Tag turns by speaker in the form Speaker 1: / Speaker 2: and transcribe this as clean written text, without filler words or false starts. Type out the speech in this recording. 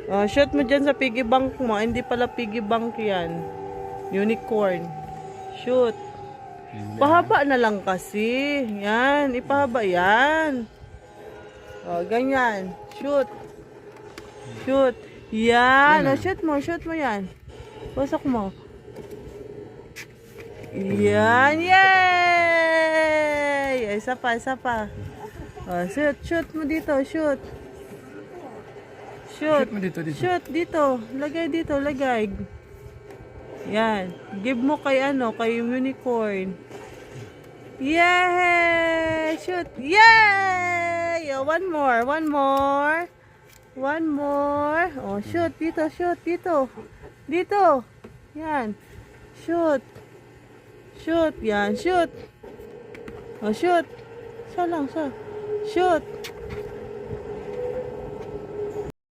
Speaker 1: Oh, shoot mo dyan sa piggy bank mo. Hindi pala piggy bank yan. Unicorn. Shoot. Pahaba na lang kasi. Yan. Ipahaba yan. Oh, ganyan. Shoot. Shoot. Yan. Oh, shoot mo. Shoot mo yan. Pasok mo. Yan. Yay! Isa pa. Isa pa. Oh, shoot. Shoot mo dito. Shoot. Shoot.
Speaker 2: Shoot mo dito, dito.
Speaker 1: Shoot dito. Lagay dito. Lagay. Yan. Give mo kay ano. Kay unicorn. Yay! Shoot. Yay! Oh, one more. One more. One more. Oh, shoot. Dito. Shoot. Dito. Dito. Yan. Shoot. Shoot. Yan. Shoot. Oh, shoot. Sa lang. Sa. Shoot.